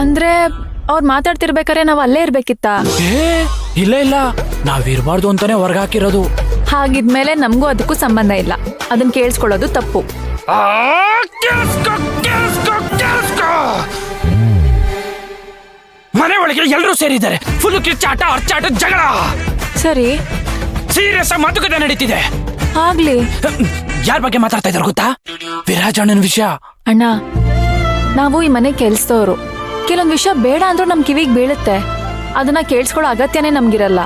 ಅಂದ್ರೆ ಅವ್ರು ಮಾತಾಡ್ತಿರ್ಬೇಕಾರೆ ನಾವ್ ಅಲ್ಲೇ ಇರ್ಬೇಕಿತ್ತ? ಇಲ್ಲ ಇಲ್ಲ, ನಾವಿರ್ಬಾರ್ದು ಅಂತಾನೆ ಹೊರಗಾಕಿರೋದು. ಹಾಗಿದ್ಮೇಲೆ ನಮಗೂ ಅದಕ್ಕೂ ಸಂಬಂಧ ಇಲ್ಲ. ಅದನ್ನ ಕೇಳಿಸ್ಕೊಳ್ಳೋದು ತಪ್ಪು. ಮನೆ ಒಳಗೆ ಎಲ್ಲರೂ ಸೇರಿದ್ದಾರೆ. ಫುಲ್ ಕಿಚ್ಚಾಟ, ಅರ್ಚಾಟ, ಜಗಳ. ಸರಿ, ಸೀರಿಯಸ್ ಮಾತುಕತೆ ನಡೀತಿದೆ. ಆಗ್ಲಿ. ಯಾರ ಬಗ್ಗೆ ಮಾತಾಡ್ತಾ ಇದಾರೆ ಗೊತ್ತಾ? ವಿರಾಜ್ ಅಣ್ಣನ ವಿಷಯ. ಅಣ್ಣ, ನಾವು ಈ ಮನೆ ಕೆಲ್ಸದವ್ರು. ಕೆಲವೊಂದ್ ವಿಷಯ ಬೇಡ ಅಂದ್ರೂ ನಮ್ ಕಿವಿಗ್ ಬೀಳುತ್ತೆ. ಅದನ್ನ ಕೇಳಿಸ್ಕೊಳ್ಳೋ ಅಗತ್ಯನೇ ನಮ್ಗಿರಲ್ಲ.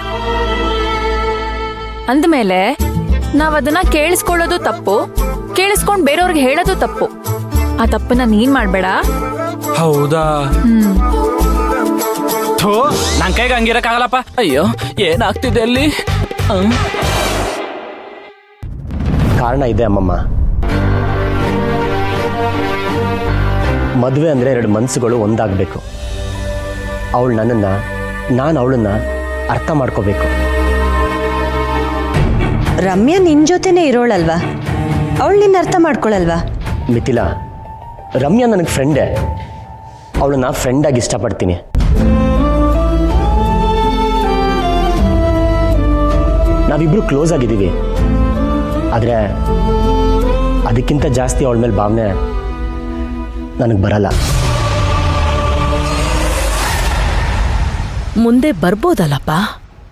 ಅಂದ್ಮೇಲೆ ನಾವ್ ಅದನ್ನ ಕೇಳಿಸ್ಕೊಳ್ಳೋದು ತಪ್ಪು, ಕೇಳಿಸ್ಕೊಂಡ್ ಬೇರೆಯವ್ರಿಗೆ ಹೇಳೋದು ತಪ್ಪು. ಆ ತಪ್ಪನ್ನ ನೀನ್ ಮಾಡ್ಬೇಡ. ಹೌದಾ? ನನ್ ಕೈಗೆ ಹಂಗಿರಕ್ಕಾಗಲ್ಲಪ್ಪ. ಅಯ್ಯೋ, ಏನಾಗ್ತಿದೆ ಅಲ್ಲಿ? ಕಾರಣ ಇದೆ ಅಮ್ಮಮ್ಮ. ಮದುವೆ ಅಂದರೆ 2 ಮನಸ್ಸುಗಳು ಒಂದಾಗಬೇಕು. ಅವಳು ನನ್ನನ್ನು, ನಾನು ಅವಳನ್ನ ಅರ್ಥ ಮಾಡ್ಕೋಬೇಕು. ರಮ್ಯಾ ನಿನ್ನ ಜೊತೆನೇ ಇರೋಳಲ್ವಾ? ಅವಳು ನಿನ್ನ ಅರ್ಥ ಮಾಡ್ಕೊಳಲ್ವಾ? ಮಿಥಿಲಾ, ರಮ್ಯಾ ನನಗೆ ಫ್ರೆಂಡೇ. ಅವಳನ್ನ ಫ್ರೆಂಡಾಗಿ ಇಷ್ಟಪಡ್ತೀನಿ. ನಾವಿಬ್ಬರು ಕ್ಲೋಸ್ ಆಗಿದ್ದೀವಿ. ಆದರೆ ಅದಕ್ಕಿಂತ ಜಾಸ್ತಿ ಅವಳ ಮೇಲೆ ಭಾವನೆ ನನಗೆ ಬರಲ್ಲ. ಮುಂದೆ ಬರ್ಬೋದಲ್ಲಪ್ಪ?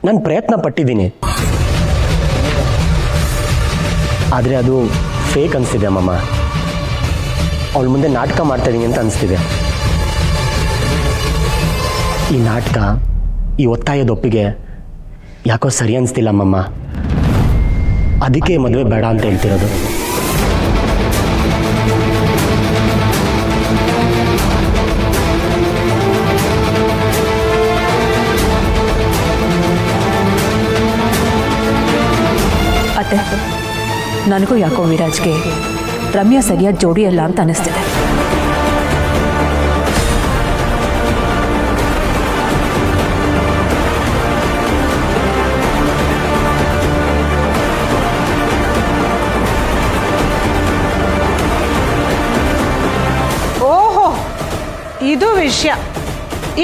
ನಾನು ಪ್ರಯತ್ನ ಪಟ್ಟಿದ್ದೀನಿ, ಆದರೆ ಅದು ಫೇಕ್ ಅನಿಸ್ತಿದೆ ಅಮ್ಮಮ್ಮ. ಅವಳ ಮುಂದೆ ನಾಟಕ ಮಾಡ್ತಾಯಿದ್ದೀನಿ ಅಂತ ಅನಿಸ್ತಿದೆ. ಈ ನಾಟಕ, ಈ ಒತ್ತಾಯದ ಒಪ್ಪಿಗೆ ಯಾಕೋ ಸರಿ ಅನಿಸ್ತಿಲ್ಲ ಅಮ್ಮಮ್ಮ. ಅದಕ್ಕೆ ಮದುವೆ ಬೇಡ ಅಂತ ಹೇಳ್ತಿರೋದು. ಅತ್ತೆ, ನನಗೂ ಯಾಕೋ ವಿರಾಜ್ಗೆ ರಮ್ಯಾ ಸರಿಯಾದ ಜೋಡಿ ಅಲ್ಲ ಅಂತ ಅನಿಸ್ತಿದೆ. ಓಹೋ, ಇದು ವಿಷಯ.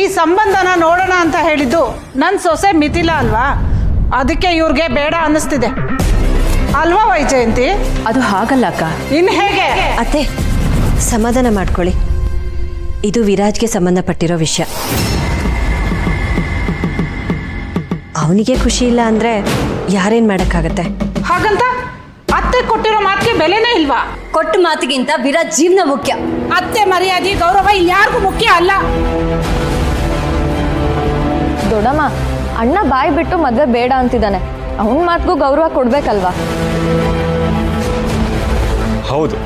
ಈ ಸಂಬಂಧನ ನೋಡೋಣ ಅಂತ ಹೇಳಿದ್ದು ನನ್ನ ಸೊಸೆ ಮಿಥಿಲಾ ಅಲ್ವಾ? ಅದಕ್ಕೆ ಇವ್ರಿಗೆ ಬೇಡ ಅನ್ನಿಸ್ತಿದೆ ಅಲ್ವಾ ವೈಜಯಂತಿ? ಅದು ಹಾಗಲ್ಲ ಅಕ್ಕ. ಇನ್ನು ಹೇಗೆ? ಅತ್ತೆ, ಸಮಾಧಾನ ಮಾಡ್ಕೊಳ್ಳಿ. ಇದು ವಿರಾಜ್ಗೆ ಸಂಬಂಧಪಟ್ಟಿರೋ ವಿಷಯ. ಅವನಿಗೆ ಖುಷಿ ಇಲ್ಲ ಅಂದರೆ ಯಾರೇನು ಮಾಡೋಕ್ಕಾಗತ್ತೆ? ಹಾಗಂತ ಅತ್ತೆ ಕೊಟ್ಟಿರೋ ಮಾತಿಗೆ ಬೆಲೆನೇ ಇಲ್ವಾ? ಕೊಟ್ಟ ಮಾತಿಗಿಂತ ವಿರಾಜ್ ಜೀವನ ಮುಖ್ಯ. ಅತ್ತೆ ಮರ್ಯಾದೆ, ಗೌರವ ಇಲ್ಲಿ ಯಾರಿಗೂ ಮುಖ್ಯ ಅಲ್ಲ. ದೊಡ್ಡಮ್ಮ, ಅಣ್ಣ ಬಾಯಿ ಬಿಟ್ಟು ಮದ್ವೆ ಬೇಡ ಅಂತಿದ್ದಾನೆ. ಅವನ ಮಾತಿಗೂ ಗೌರವ ಕೊಡ್ಬೇಕಲ್ವಾ? ಹೌದು,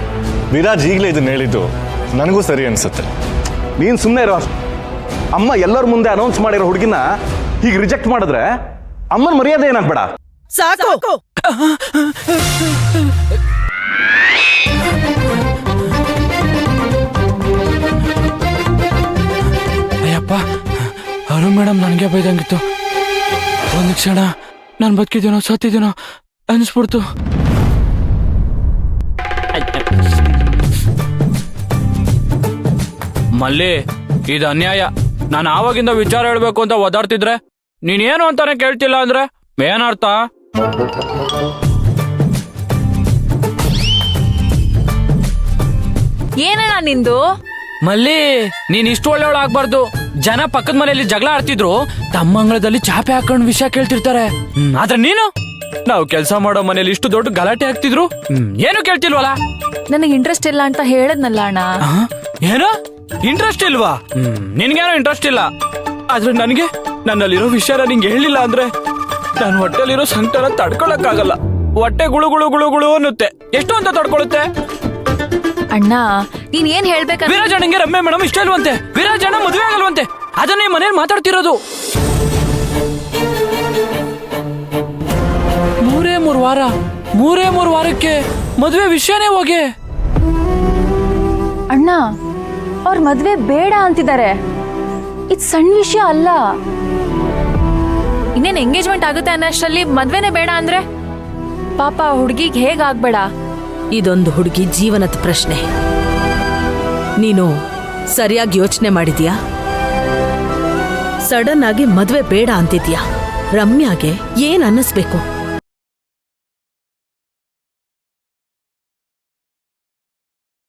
ವಿರಾಜ್ ಈಗಲೇ ಇದನ್ನ ಹೇಳಿದ್ದು ನನಗೂ ಸರಿ ಅನ್ಸುತ್ತೆ. ನೀನು ಸುಮ್ಮನೆ ಇರೋ. ಅಮ್ಮ ಎಲ್ಲರ ಮುಂದೆ ಅನೌನ್ಸ್ ಮಾಡಿರೋ ಹುಡುಗಿನ ಹೀಗೆ ರಿಜೆಕ್ಟ್ ಮಾಡಿದ್ರೆ ಅಮ್ಮನ ಮರ್ಯಾದೆ ಏನಾಗ್ಬೇಡ. ಸಾಕು. ಅಯ್ಯಪ್ಪ, ಅರು ಮೇಡಮ್ ನನಗೆ ಬೈದಂಗಿತ್ತು. ಒಂದು ಕ್ಷಣ ನಾನು ಬದುಕಿದ್ದೀನೋ ಸತ್ತಿದ್ದೀನೋ ಅನಿಸ್ಬಿಡ್ತು. ಮಲ್ಲಿ, ಇದು ಅನ್ಯಾಯ. ನಾನು ಆವಾಗಿಂದ ವಿಚಾರ ಹೇಳ್ಬೇಕು ಅಂತ ಒದಾಡ್ತಿದ್ರೆ ನೀನೇನು ಅಂತಾನೆ ಕೇಳ್ತಿಲ್ಲ ಅಂದ್ರೆ ಏನರ್ಥ? ಏನಣ್ಣ ನಿಂದು? ಮಲ್ಲಿ, ನೀನ್ ಇಷ್ಟು ಒಳ್ಳೆಯವಳು ಆಗ್ಬಾರ್ದು. ಜನ ಪಕ್ಕದ ಮನೆಯಲ್ಲಿ ಜಗಳ ಆಡ್ತಿದ್ರು, ತಮ್ಮಂಗಳದಲ್ಲಿ ಚಾಪೆ ಹಾಕೊಂಡು ವಿಷಯ ಕೇಳ್ತಿರ್ತಾರೆ. ಆದ್ರೆ ನೀನು, ನಾವು ಕೆಲಸ ಮಾಡೋ ಮನೇಲಿ ಇಷ್ಟು ದೊಡ್ಡ ಗಲಾಟೆ ಆಗ್ತಿದ್ರು ಏನು ಕೇಳ್ತಿಲ್ವಲ್ಲ? ನನಗೆ ಇಂಟ್ರೆಸ್ಟ್ ಇಲ್ಲ ಅಂತ ಹೇಳದ್ನಲ್ಲ ಅಣ್ಣ. ಏನು ಇಂಟ್ರೆಸ್ಟ್ ಇಲ್ವಾ? ನಿನ್ಗೇನೋ ಇಂಟ್ರೆಸ್ಟ್ ಇಲ್ಲ, ಆದ್ರೆ ನನಗೆ ನನ್ನಲ್ಲಿರೋ ವಿಷಯನ ನಿಂಗೆ ಹೇಳಿಲ್ಲ ಅಂದ್ರೆ ನಾನು ಹೊಟ್ಟೆಲಿರೋ ಸಂಕಟನ ತಡ್ಕೊಳಕ್ಕಾಗಲ್ಲ. ಹೊಟ್ಟೆ ಗುಳು ಗುಳು ಗುಳು ಗುಳು ಅನ್ನುತ್ತೆ. ಎಷ್ಟು ಅಂತ ತಡ್ಕೊಳುತ್ತೆ? ಅಣ್ಣ, ನೀನ್ ಏನ್ ಹೇಳ್ಬೇಕಂತ? ವಿರಾಜ್ ಅಣ್ಣಂಗೆ ರಮ್ಯಾ ಮೇಡಮ್ ಇಷ್ಟ ಇಲ್ವಂತೆ. ವಿರಾಜ್ ಅಣ್ಣ ಮದುವೆ ಆಗಲ್ವಂತೆ. ಅದನ್ನೇ ಮನೇಲಿ ಮಾತಾಡ್ತಿರೋದು. 3 ವಾರಕ್ಕೆ ಮದುವೆ ವಿಷಯನೇ ಹೋಗಿ. ಅಣ್ಣ, ಅವ್ರ ಮದ್ವೆ ಬೇಡ ಅಂತಿದ್ದಾರೆ. ಇದು ಸಣ್ಣ ವಿಷಯ ಅಲ್ಲ. ಇನ್ನೇನ್ ಎಂಗೇಜ್ಮೆಂಟ್ ಆಗುತ್ತೆ ಅನ್ನೋಷ್ಟರಲ್ಲಿ ಮದ್ವೆನೇ ಬೇಡ ಅಂದ್ರೆ ಪಾಪ ಹುಡುಗಿಗೆ ಹೇಗಾಗ್ಬೇಡ. ಇದೊಂದು ಹುಡುಗಿ ಜೀವನದ ಪ್ರಶ್ನೆ. ನೀನು ಸರಿಯಾಗಿ ಯೋಚನೆ ಮಾಡಿದ್ಯಾ? ಸಡನ್ ಆಗಿ ಮದ್ವೆ ಬೇಡ ಅಂತಿದ್ಯಾ ರಮ್ಯಾಗೆ ಏನ್ ಅನ್ನಿಸ್ಬೇಕು?